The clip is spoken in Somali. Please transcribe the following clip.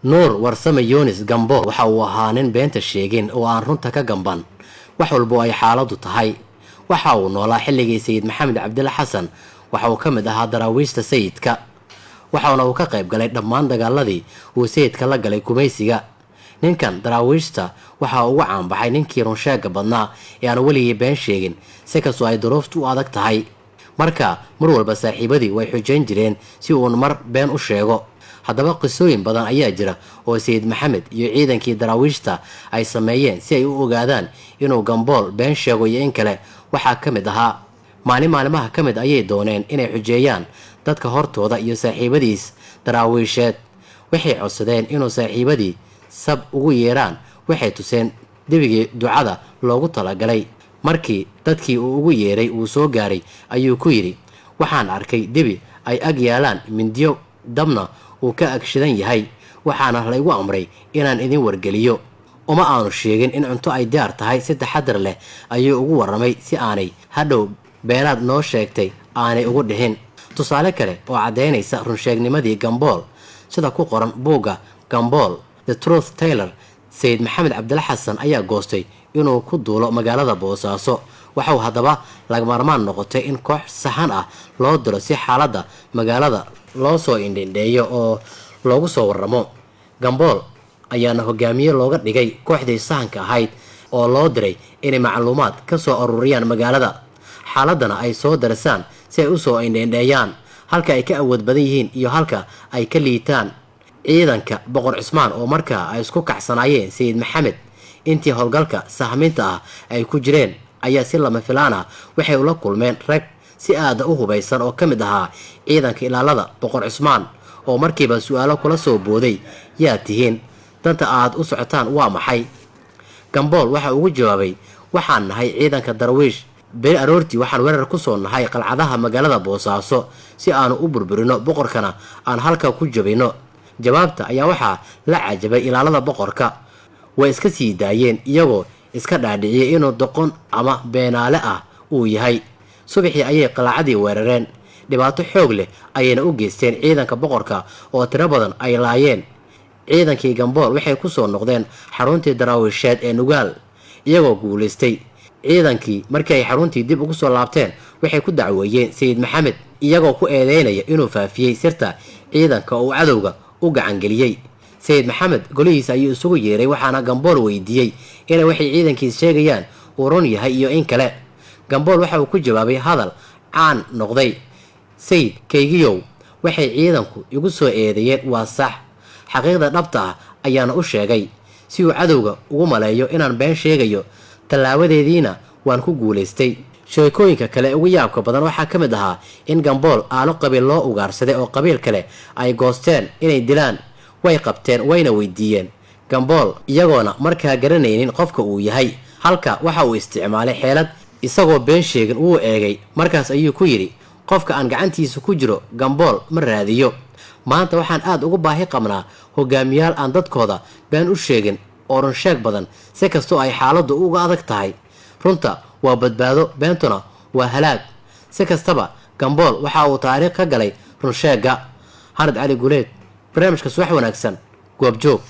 nuur warsame yunis gambo waxa uu ahaa nin beenta sheegin oo aan runta ka gamban wax walba ay xaaladu tahay. waxa uu noolaa xilligii sayid maxamed cabdilla xasan, waxa uu ka mid ahaa daraawiishta sayidka, waxaana uu ka qayb galay dhammaan dagaaladii uu sayidka la galay gumaysiga. ninkan daraawiishta waxa uu ugu caanbaxay ninkii runsheega badnaa ee aan weligii been sheegin si kastoo ay duruuftu u adag tahay. marka mar walba saaxiibadii way xujayn jireen si uun mar been u sheego. haddaba qisooyin badan ayaa jira oo sayid maxamed iyo ciidankii daraawiishta ay sameeyeen si ay u ogaadaan inuu gambool been sheego iyo in kale. waxaa ka mid ahaa maalimaha ka mid ayay dooneen inay xujeeyaan dadka hortooda iyo saaxiibadiis daraawiisheed. waxay codsadeen inuu saaxiibadii sab ugu yeeraan. waxay tuseen debigii ducada loogu talagalay. markii dadkii uu ugu yeeray uu soo gaaray ayuu ku yidhi, waxaan arkay debi ay ag yaalaan mindiyo dabna uu ka agshidan yahay, waxaana laygu amray inaan idin wargeliyo. uma aanu sheegin in cunto ay diyaar tahay. si taxadar leh ayuu ugu warramay si aanay hadhow beenaad noo sheegtay aanay ugu dhihin. tusaale kale oo caddaynaysa runsheegnimadii gambool sida ku qoran buugga gambool The Truth Taylor, sayid maxamed cabdilla xasan ayaa goostay inuu ku duulo magaalada boosaaso. waxau haddaba lagamaarmaan noqotay in koox saxan ah loo diro si xaaladda magaalada loo soo indhindheeyo oo loogu soo warramo. gambool ayaana hogaamiye looga dhigay kooxdii sahanka ahayd oo loo diray inay macluumaad ka soo ururiyaan magaalada, xaaladana ay soo darisaan si ay u soo indhindheeyaan halka ay ka awood badan yihiin iyo halka ay ka liitaan. ciidanka boqor cismaan oo markaa ay isku kacsanaayeen sayid maxamed intii howlgalka sahminta ah ay ku jireen ayaa si lama filaan ah waxay ula kulmeen rag si aada u hubaysan oo ka mid ahaa ciidanka ilaalada boqor cismaan oo markiiba su-aalo kula soo booday, yaa tihiin, danta aad u socotaan waa maxay? gambool waxa ugu jawaabay, waxaan nahay ciidanka darwiish. beri aroortii waxaan weerar ku soo nahay qalcadaha magaalada boosaaso si aanu u burburino boqorkana aan halka ku jabino. jawaabta ayaa waxaa la cajabay ilaalada boqorka. way iska sii daayeen iyagoo iska dhaadhiciyay inuu doqon ama beenaale ah uu yahay. subaxii ayay qalcadii weerareen. dhibaato xoog leh ayayna u geysteen ciidanka boqorka oo tiro badan ay laayeen. ciidankii gambool waxay ku soo noqdeen xaruntii daraawiisheed ee nugaal iyagoo guulaystay. ciidankii markii ay xaruntii dib ugu soo laabteen waxay ku dacweeyeen sayid maxamed iyagoo ku eedeynaya inuu faafiyey sirta ciidanka oo cadowga u gacangeliyey. sayid maxamed golihiisa ayuu isugu yeeray waxaana gambool weydiiyey inay waxay ciidankiis sheegayaan uu run yahay iyo in kale. gambool waxa uu ku jawaabay hadal caan noqday, sayid kaygiyow, waxay ciidanku igu soo eedeeyeen waa sax, xaqiiqda dhabta ah ayaana u sheegay si uu cadowga ugu maleeyo inaan been sheegayo. tallaabadeediina waan ku guulaystay. sheekooyinka kale ugu yaabka badan waxaa ka mid ahaa in gambool aalo qabiil loo ugaarsaday oo qabiil kale ay goosteen inay dilaan. way qabteen wayna weydiiyeen gambool iyagoona markaa garanaynin qofka uu yahay. halka waxa uu isticmaalay xeelad isagoo been sheegin uu eegay. markaas ayuu ku yidhi, qofka aan gacantiisa ku jiro gambool ma raadiyo. maanta waxaan aad ugu baahi qabnaa hogaamiyaal aan dadkooda been u sheegin oo runsheeg badan si kastoo ay xaaladdu uga adag tahay. runta waa badbaado, beentuna waa halaag. si kastaba gambool waxa uu taariikh ka galay runsheega. xanad cali guleed, barnaamijka subax wanaagsan, goobjoog.